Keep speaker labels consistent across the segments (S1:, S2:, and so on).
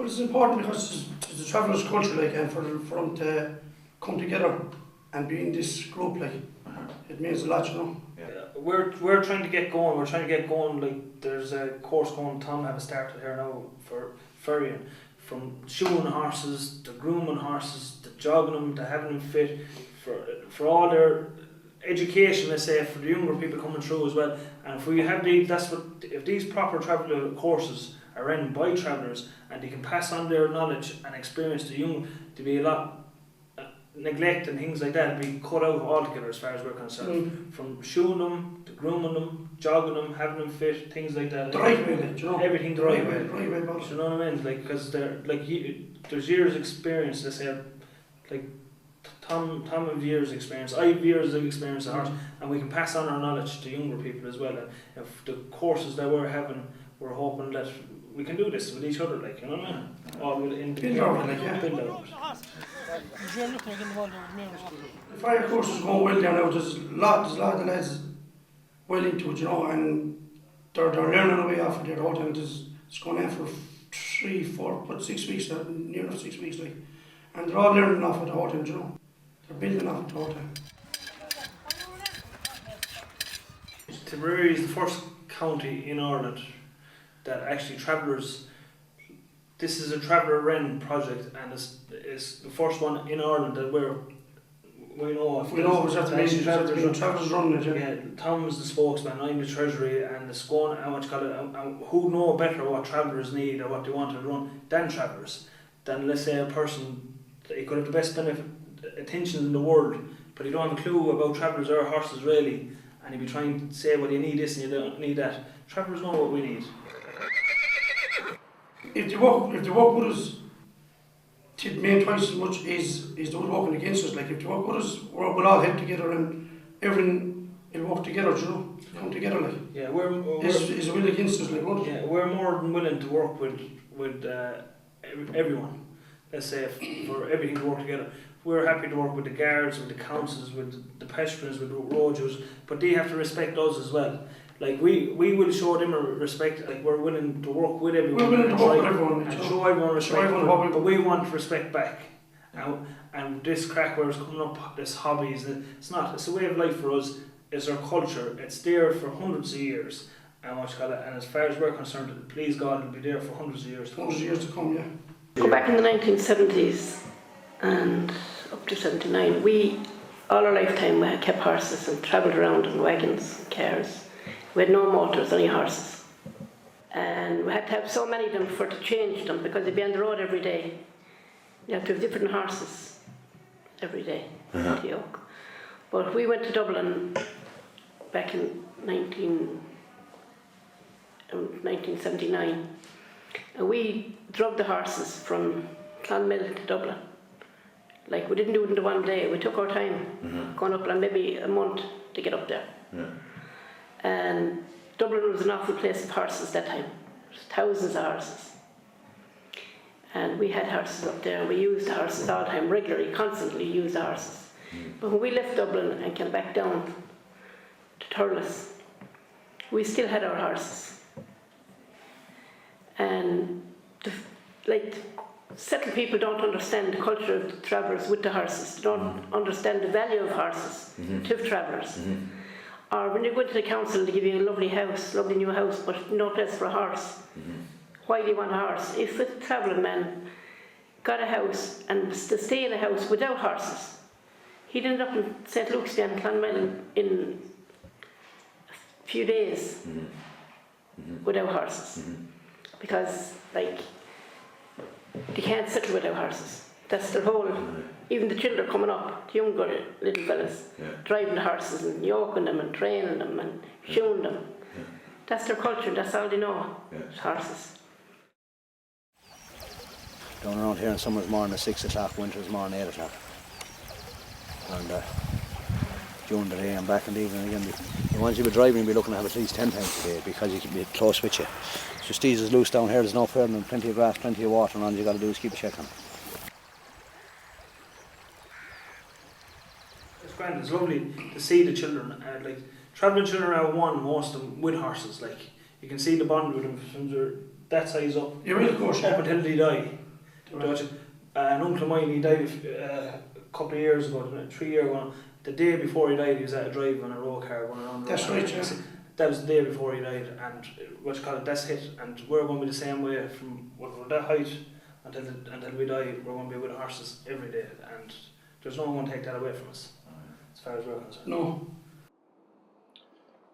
S1: Well, it's important because it's a traveller's culture, like, and for them to come together and be in this group, like, it means a lot, you know.
S2: Yeah. We're trying to get going. We're trying to get going. Like, there's a course going. Tom have started here now for ferrying, from shoeing horses to grooming horses to jogging them to having them fit for all their education, let's say, for the younger people coming through as well. And if we have if these proper travel courses are run by travellers and they can pass on their knowledge and experience to young, to be a lot neglect and things like that be cut out altogether as far as we're concerned. From shoeing them to grooming them, jogging them, having them fit, things like that.
S1: The right way, like, you know.
S2: Everything the right way.
S1: Right way about it.
S2: You know what I mean? Like, because there's years experience. Let's say, like Tom have years experience. I have years of experience in horse, and we can pass on our knowledge to younger people as well. And if the courses that we're having, we're hoping that we can do this with each other, like, you know what I mean? All in the
S1: build out, like, yeah.
S2: Build out.
S1: The fire course is going well there now. There's a lot of lads well into it, you know, and they're learning away off of there all the time. It's going on for 3, 4, but 6 weeks now, near enough 6 weeks, like, and they're all learning off it the whole time, you know. They're building off it the whole time.
S2: Tipperary is the first county in Ireland that actually travellers. This is a traveller-run project, and it's the first one in Ireland that we know of.
S1: We know it's travellers running it.
S2: Yeah, Tom's the spokesman, I'm the treasury, and the scone, and who know better what travellers need or what they want to run than travellers? Than, let's say, a person that he could have the best attention in the world, but he don't have a clue about travellers or horses really, and he'd be trying to say, well, you need this and you don't need that. Travellers know what we need.
S1: If they work with us, it mean twice as much as those working against us. Like, if they work with us, we'll all help together and everything will work together, you know, come together, like.
S2: Yeah,
S1: is a will against us, like, what?
S2: Yeah, we're more than willing to work with everyone. Let's say for everything to work together. We're happy to work with the guards, with the councils, with the pedestrians, with the roaders, but they have to respect us as well. Like, we will show them a respect. Like, we're willing to work with everyone.
S1: We're willing to work with everyone
S2: and show everyone respect. But we want respect back. And this crack where it's coming up, this hobbies, it's not. It's a way of life for us. It's our culture. It's there for hundreds of years. And as far as we're concerned, please God, it'll be there for hundreds of years.
S1: Hundreds of years to come, yeah.
S3: Go back in the 1970s and up to 79. All our lifetime, we had kept horses and travelled around in wagons and cars. We had no motors, only horses. And we had to have so many of them to change them because they'd be on the road every day. You have to have different horses every day to yoke. But we went to Dublin back in 1979, and we drove the horses from Clonmel to Dublin. Like, we didn't do it in the one day. We took our time, going up, and maybe a month to get up there. Yeah. And Dublin was an awful place of horses that time. There was thousands of horses. And we had horses up there, and we used the horses all the time, regularly, constantly used the horses. But when we left Dublin and came back down to Thurles, we still had our horses. And settled people don't understand the culture of the travellers with the horses. They don't understand the value of horses to travellers. Or when you go to the council, they give you a lovely house, lovely new house, but no place for a horse. Why do you want a horse? If a travelling man got a house and to stay in a house without horses, he'd end up in St. Luke's and Clonmel in a few days without horses. Because, like, they can't settle without horses. That's their whole. Even the children coming up, the younger little fellas, driving the horses and yoking them and training them and shoeing them. That's their culture, that's all they know, horses.
S4: Down around here in summer's morning at 6 o'clock, winter's morning 8 o'clock. And during the day and back in the evening again. Once you'll be driving, you'll be looking to have at least 10 times a day because you can be close with you. It's just easy loose down here, there's no fair and plenty of grass, plenty of water, and all you got to do is keep checking.
S2: It's grand, it's lovely to see the children. Like, travelling children are one, most of them with horses. Like, you can see the bond with them from that size up.
S1: You will, of course.
S2: Up until they die.
S1: Right.
S2: An uncle of mine, he died a couple of years ago, 3 years ago. The day before he died, he was at a drive on a road car going around.
S1: That's right, yeah.
S2: That was the day before he died, and what you call it, that's it. And we're going to be the same way from that height until we die. We're going to be with the horses every day, and there's no one going to take that away from us, as far as we're concerned.
S1: No.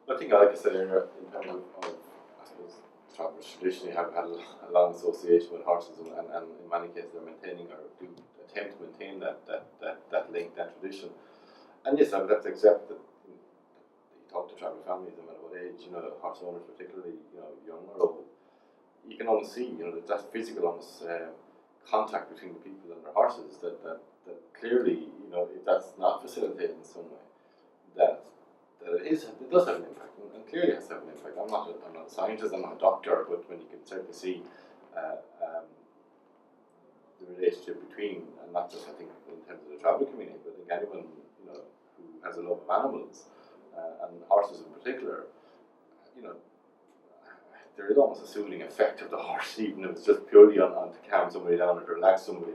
S5: I think I like to say in terms of I suppose travellers traditionally have had a long association with horses, and in many cases they're maintaining or do attempt to maintain that link, that tradition. And yes, I would have to accept that you talk to traveller families, no matter what age, horse owners particularly, young or old, you can almost see, that physical almost contact between the people and their horses that clearly, if that's not facilitated in some way, that it does have an impact, and clearly has to have an impact. I'm not a scientist, I'm not a doctor, but when you can certainly see the relationship between, and not just I think in terms of the travel community, but I think anyone who has a love of animals and horses in particular, there is almost a soothing effect of the horse, even if it's just purely on to calm somebody down or to relax somebody.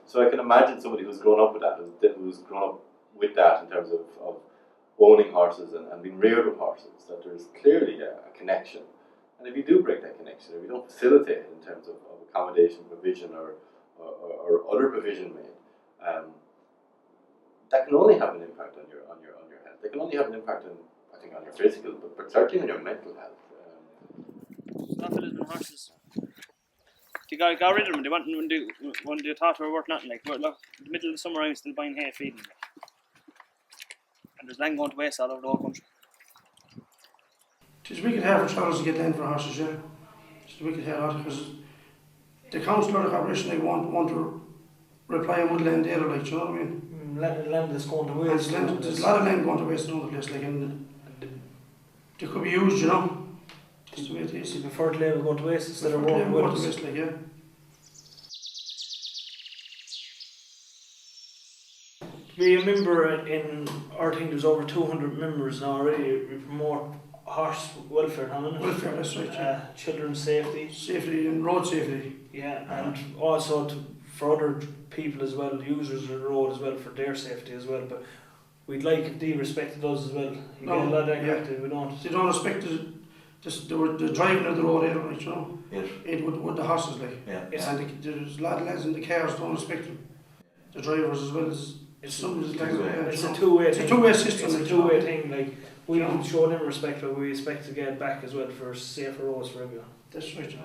S5: So I can imagine somebody who's grown up with that, who's grown up with that in terms of owning horses and being reared with horses, that there's clearly a connection. And if you do break that connection, if you don't facilitate it in terms of accommodation, provision, or other provision made, that can only have an impact on your health. They can only have an impact on your physical, but certainly on your mental health.
S2: Horses. They got rid of them. They want when they thought they were worth nothing. Like, look, in the middle of the summer, I'm still buying hay feeding. And there's land going to waste all over the whole country.
S1: It's wicked hard for travellers to get land for horses, yeah. It's wicked hard because the council or the corporation, they want to reply on what land they're like, you know what I mean?
S2: Land is going to waste.
S1: There's a lot of land going to waste in other places, like, and they could be used, Just the way it is.
S2: You prefer to label going to waste instead of going to waste.
S1: Like, yeah.
S2: To be a member in our thing, there's over 200 members now already. We promote horse welfare,
S1: Welfare, that's right. Yeah.
S2: Children's safety.
S1: Safety and road safety.
S2: Yeah, and also for other people as well, users of the road as well, for their safety as well. But we'd like if they respected us as well. You get a lot of that we don't.
S1: They don't respect the driving of the road either, like,
S6: Yes.
S1: It with the horses, like.
S6: Yeah.
S1: And there's a lot of lads in the cars don't respect them. The drivers as well as
S2: It's
S1: some of the
S2: It's a two-way thing.
S1: It's a two-way system.
S2: It's a
S1: like,
S2: two-way thing. Like, we don't show them respect, but we expect to get back as well for safer roads for everyone.
S1: That's right.